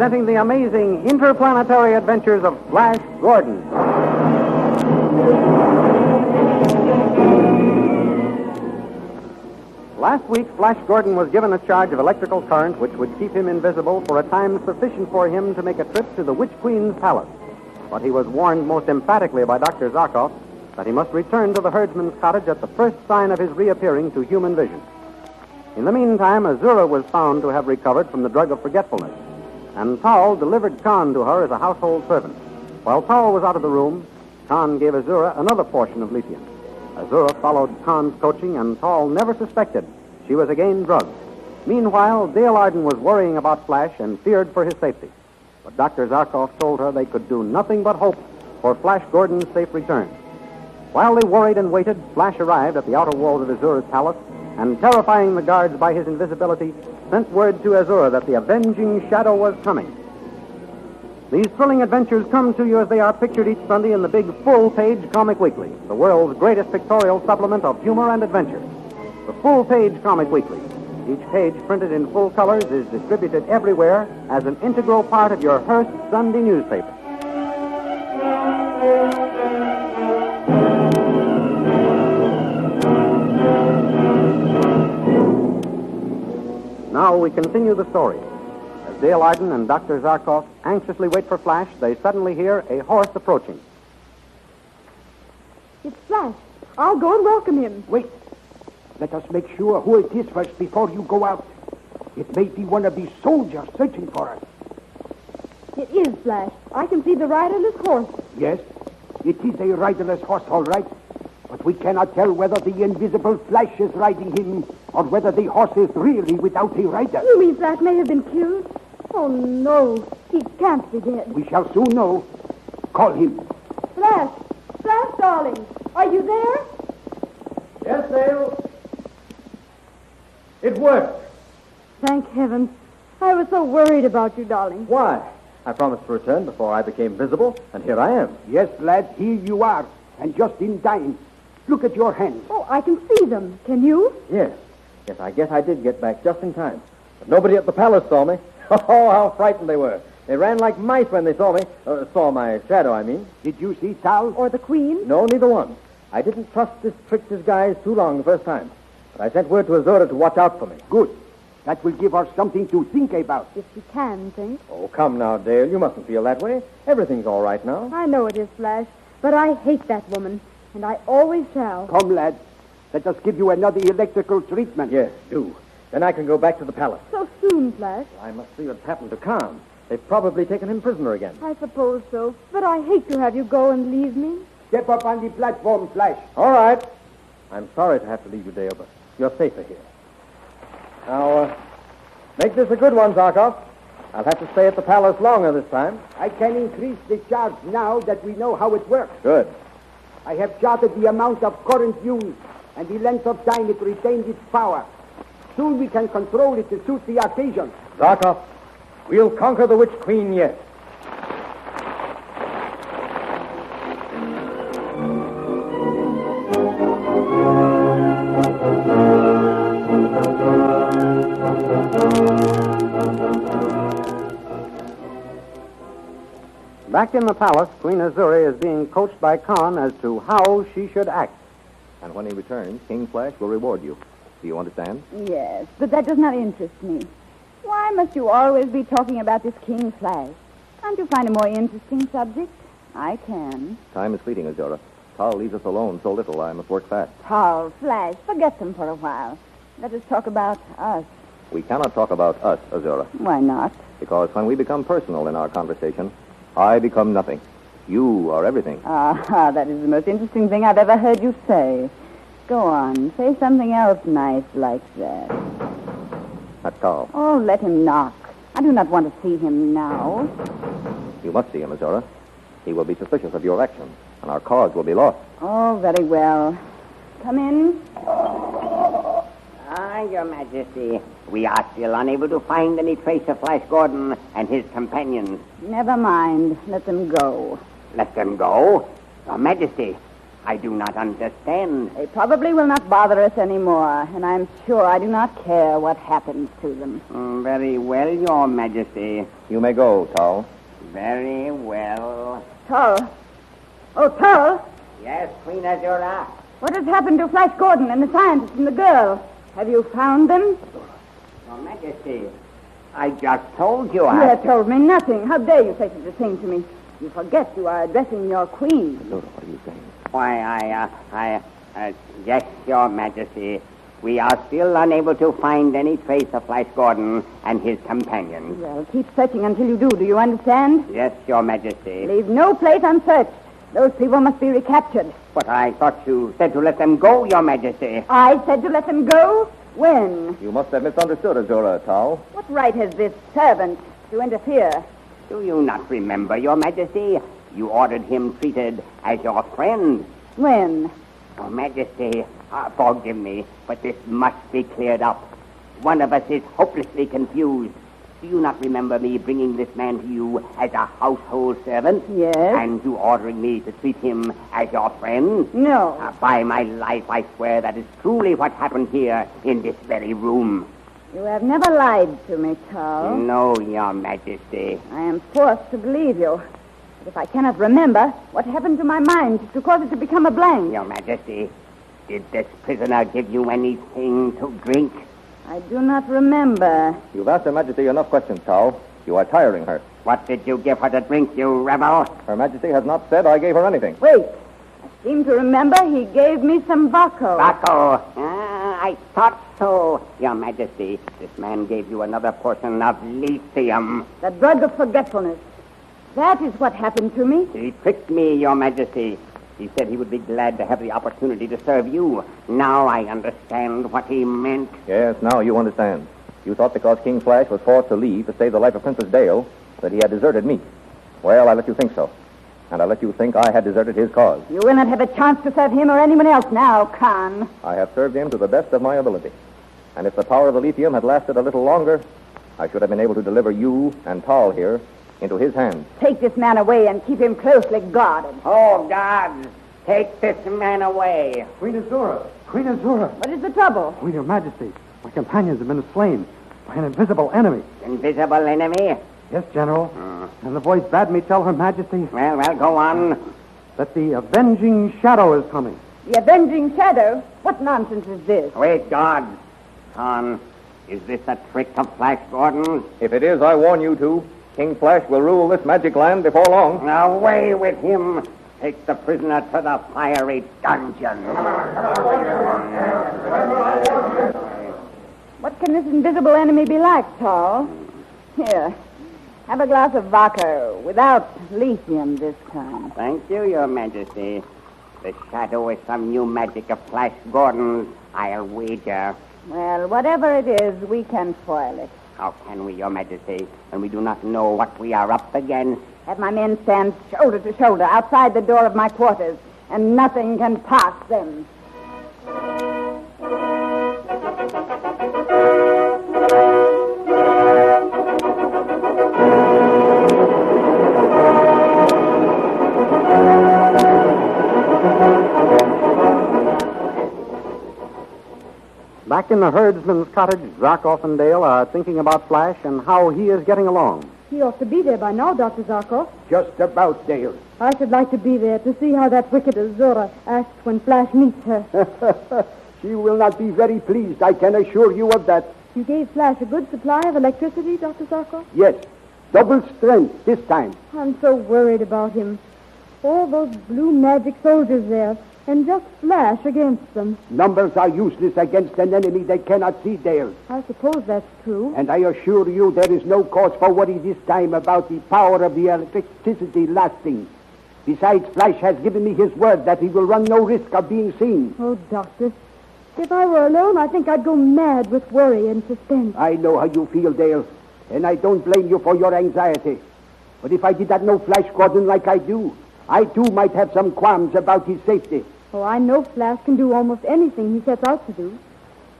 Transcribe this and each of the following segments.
presenting the amazing interplanetary adventures of Flash Gordon. Last week, Flash Gordon was given a charge of electrical current which would keep him invisible for a time sufficient for him to make a trip to the Witch Queen's palace. But he was warned most emphatically by Dr. Zarkov that he must return to the herdsman's cottage at the first sign of his reappearing to human vision. In the meantime, Azura was found to have recovered from the drug of forgetfulness, and Tal delivered Khan to her as a household servant. While Tal was out of the room, Khan gave Azura another portion of lithium. Azura followed Khan's coaching, and Tal never suspected she was again drugged. Meanwhile, Dale Arden was worrying about Flash and feared for his safety. But Dr. Zarkov told her they could do nothing but hope for Flash Gordon's safe return. While they worried and waited, Flash arrived at the outer walls of Azura's palace, and terrifying the guards by his invisibility, sent word to Azura that the avenging shadow was coming. These thrilling adventures come to you as they are pictured each Sunday in the big full-page Comic Weekly, the world's greatest pictorial supplement of humor and adventure. The full-page Comic Weekly, each page printed in full colors, is distributed everywhere as an integral part of your Hearst Sunday newspaper. Now we continue the story. As Dale Arden and Dr. Zarkov anxiously wait for Flash, they suddenly hear a horse approaching. It's Flash. I'll go and welcome him. Wait. Let us make sure who it is first before you go out. It may be one of these soldiers searching for us. It is Flash. I can see the riderless horse. Yes, it is a riderless horse, all right. But we cannot tell whether the invisible Flash is riding him or whether the horse is really without a rider. You mean Flash may have been killed? Oh, no. He can't be dead. We shall soon know. Call him. Flash! Flash, darling! Are you there? Yes, Dale. It worked. Thank heavens. I was so worried about you, darling. Why? I promised to return before I became visible, and here I am. Yes, lad, here you are, and just in time. Look at your hands. Oh, I can see them. Can you? Yes, I guess I did get back just in time. But nobody at the palace saw me. Oh, how frightened they were. They ran like mice when they saw me. Saw my shadow, I mean. Did you see Tal? Or the Queen? No, neither one. I didn't trust this trick disguise too long the first time. But I sent word to Azura to watch out for me. Good. That will give us something to think about. If she can think. Oh, come now, Dale. You mustn't feel that way. Everything's all right now. I know it is, Flash. But I hate that woman. And I always shall. Come, lad. Let us give you another electrical treatment. Yes, do. Then I can go back to the palace. So soon, Flash? I must see what's happened to Khan. They've probably taken him prisoner again. I suppose so. But I hate to have you go and leave me. Step up on the platform, Flash. All right. I'm sorry to have to leave you, Dale, but you're safer here. Now, make this a good one, Zarkov. I'll have to stay at the palace longer this time. I can increase the charge now that we know how it works. Good. I have charted the amount of current used and the length of time it retains its power. Soon we can control it to suit the occasion. Zarkov, we'll conquer the Witch Queen yet. Back in the palace, Queen Azura is being coached by Khan as to how she should act. And when he returns, King Flash will reward you. Do you understand? Yes, but that does not interest me. Why must you always be talking about this King Flash? Can't you find a more interesting subject? I can. Time is fleeting, Azura. Tal leaves us alone so little I must work fast. Tal, Flash, forget them for a while. Let us talk about us. We cannot talk about us, Azura, Why not? because when we become personal in our conversation, I become nothing. You are everything. Ah, that is the most interesting thing I've ever heard you say. Go on, say something else nice like that. That's Tal. Oh, let him knock. I do not want to see him now. You must see him, Azura. He will be suspicious of your actions, and our cause will be lost. Oh, very well. Come in. Your Majesty, we are still unable to find any trace of Flash Gordon and his companions. Never mind. Let them go. Let them go? Your Majesty, I do not understand. They probably will not bother us anymore, and I'm sure I do not care what happens to them. Very well, Your Majesty. You may go, Tal. Very well. Tull. Oh, Tull, Yes, Queen Azura. what has happened to Flash Gordon and the scientist and the girl? Have you found them? Your Majesty, I just told you You have told me nothing. How dare you say such a thing to me? You forget you are addressing your queen. What are you saying? Why, yes, Your Majesty. We are still unable to find any trace of Flash Gordon and his companions. Well, keep searching until you do. Do you understand? Yes, Your Majesty. Leave no place unsearched. Those people must be recaptured. But I thought you said to let them go, Your Majesty. I said to let them go? When? You must have misunderstood Azura, Tal. What right has this servant to interfere? Do you not remember, Your Majesty? You ordered him treated as your friend. When? Your Majesty, forgive me, but this must be cleared up. One of us is hopelessly confused. Do you not remember me bringing this man to you as a household servant? Yes. And you ordering me to treat him as your friend? No. By my life, I swear that is truly what happened here in this very room. You have never lied to me, Tull. No, Your Majesty. I am forced to believe you. But if I cannot remember, what happened to my mind to cause it to become a blank? Your Majesty, did this prisoner give you anything to drink? I do not remember. You've asked Her Majesty enough questions, Tal. You are tiring her. What did you give her to drink, you rebel? Her Majesty has not said I gave her anything. Wait. I seem to remember he gave me some Baco. Baco. I thought so, Your Majesty. This man gave you another portion of lithium. The drug of forgetfulness. That is what happened to me. He tricked me, Your Majesty. He said he would be glad to have the opportunity to serve you. Now I understand what he meant. Yes, now you understand. You thought because King Flash was forced to leave to save the life of Princess Dale that he had deserted me. Well, I let you think so. And I let you think I had deserted his cause. You will not have a chance to serve him or anyone else now, Khan. I have served him to the best of my ability. And if the power of the lithium had lasted a little longer, I should have been able to deliver you and Tal here into his hands. Take this man away and keep him closely guarded. Oh, God, take this man away. Queen Azura! Queen Azura! What is the trouble? Oh, Your Majesty, my companions have been slain by an invisible enemy. Invisible enemy? Yes, General. And the voice bade me tell Her Majesty Well, go on. that the avenging shadow is coming. The avenging shadow? What nonsense is this? Wait, God. Khan, is this a trick of Flash Gordon? If it is, I warn you two, King Flash will rule this magic land before long. Away with him. Take the prisoner to the fiery dungeon. What can this invisible enemy be like, Tall? Here, have a glass of vodka without lithium this time. Thank you, Your Majesty. The shadow is some new magic of Flash Gordon's, I'll wager. Well, whatever it is, we can foil it. How can we, Your Majesty, when we do not know what we are up against? Have my men stand shoulder to shoulder outside the door of my quarters, and nothing can pass them. Back in the herdsman's cottage, Zarkov and Dale are thinking about Flash and how he is getting along. He ought to be there by now, Dr. Zarkov. Just about, Dale. I should like to be there to see how that wicked Azura acts when Flash meets her. She will not be very pleased, I can assure you of that. You gave Flash a good supply of electricity, Dr. Zarkov? Yes, double strength this time. I'm so worried about him. All those blue magic soldiers there, and just Flash against them. Numbers are useless against an enemy they cannot see, Dale. I suppose that's true. And I assure you there is no cause for worry this time about the power of the electricity lasting. Besides, Flash has given me his word that he will run no risk of being seen. Oh, Doctor, if I were alone, I think I'd go mad with worry and suspense. I know how you feel, Dale, and I don't blame you for your anxiety. But if I did not know Flash Gordon like I do, I too might have some qualms about his safety. Oh, I know Flash can do almost anything he sets out to do.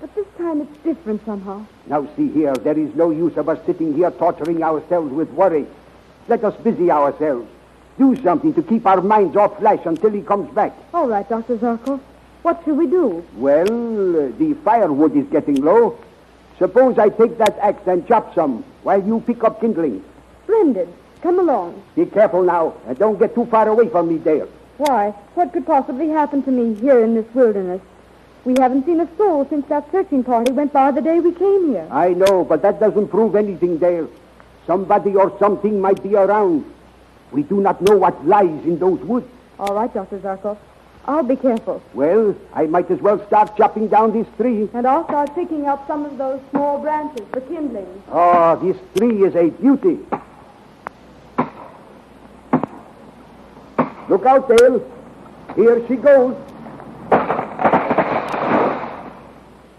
But this time it's different somehow. Now see here, there is no use of us sitting here torturing ourselves with worry. Let us busy ourselves. Do something to keep our minds off Flash until he comes back. All right, Dr. Zarkov. What shall we do? Well, the firewood is getting low. Suppose I take that axe and chop some while you pick up kindling. Splendid. Come along. Be careful now, and don't get too far away from me, Dale. Why, what could possibly happen to me here in this wilderness? We haven't seen a soul since that searching party went by the day we came here. I know, but that doesn't prove anything, Dale. Somebody or something might be around. We do not know what lies in those woods. All right, Dr. Zarkov. I'll be careful. Well, I might as well start chopping down this tree. And I'll start picking up some of those small branches for kindling. Oh, this tree is a beauty. Look out, Dale. Here she goes.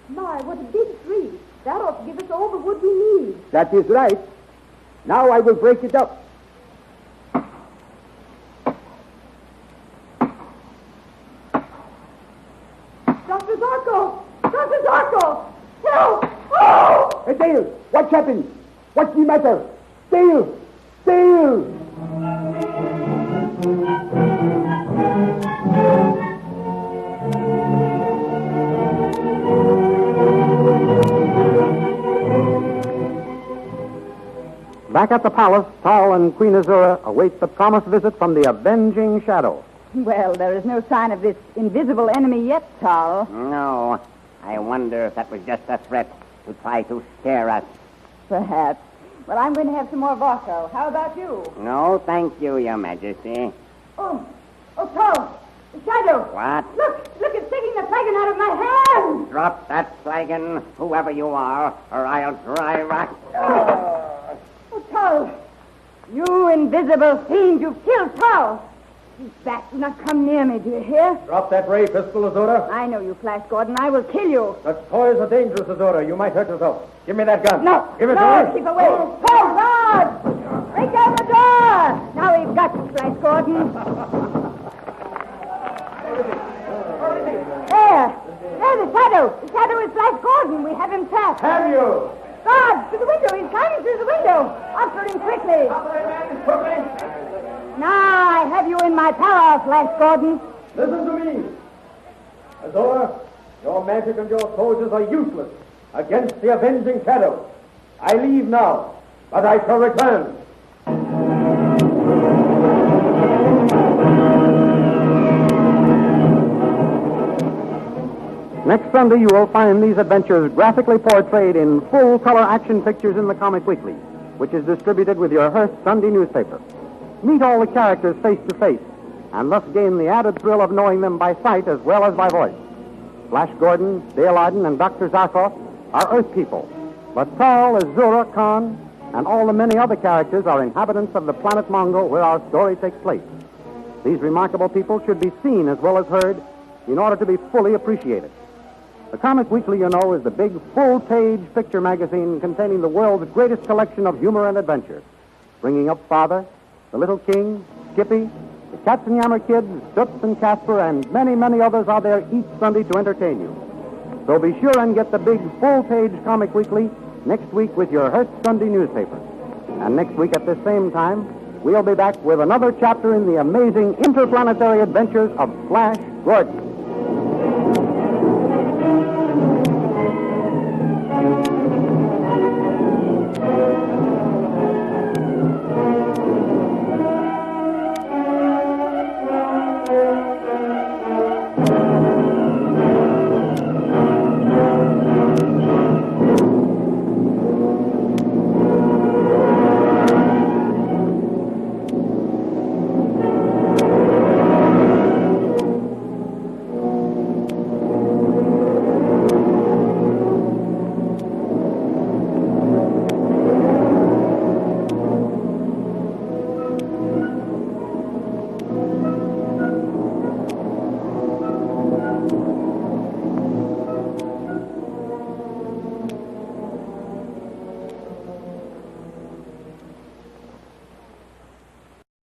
My, what a big tree. That ought to give us all the wood we need. That is right. Now I will break it up. Dr. Zarkov! Dr. Zarkov! Help! Oh! Hey, Dale, what's happened? What's the matter? Dale! Dale! Back at the palace, Tal and Queen Azura await the promised visit from the avenging Shadow. Well, there is no sign of this invisible enemy yet, Tal. No. I wonder if that was just a threat to try to scare us. Perhaps. Well, I'm going to have some more vodka. How about you? No, thank you, Your Majesty. Oh, Tal, the Shadow. What? Look, it's taking the flagon out of my hand. Drop that flagon, whoever you are, or I'll drive us. Oh, Tal, you invisible fiend, you've killed Tal. He's back. Do not come near me, do you hear? Drop that ray pistol, Azura. I know you, Flash Gordon. I will kill you. Such toys are dangerous, Azura. You might hurt yourself. Give me that gun. No. Give it no, to me. keep away. Hold on. Break down the door. Now we've got you, Flash Gordon. There, the Shadow. The Shadow is Flash Gordon. We have him trapped. Have you? Guard, to the window. He's climbing through the window. After him quickly. Now I have you in my power, Flash Gordon. Listen to me. Azura, your magic and your soldiers are useless against the avenging Shadow. I leave now, but I shall return. Next Sunday, you will find these adventures graphically portrayed in full-color action pictures in the Comic Weekly, which is distributed with your Hearst Sunday newspaper. Meet all the characters face to face, and thus gain the added thrill of knowing them by sight as well as by voice. Flash Gordon, Dale Arden, and Dr. Zarkov are Earth people, but Tal, Azura, Khan, and all the many other characters are inhabitants of the planet Mongo, where our story takes place. These remarkable people should be seen as well as heard in order to be fully appreciated. The Comic Weekly, you know, is the big full-page picture magazine containing the world's greatest collection of humor and adventure, bringing up Father, the Little King, Skippy, the Katzenjammer Kids, Stutz and Casper, and many, many others are there each Sunday to entertain you. So be sure and get the big full-page Comic Weekly next week with your Hearst Sunday newspaper. And next week at the same time, we'll be back with another chapter in the amazing interplanetary adventures of Flash Gordon.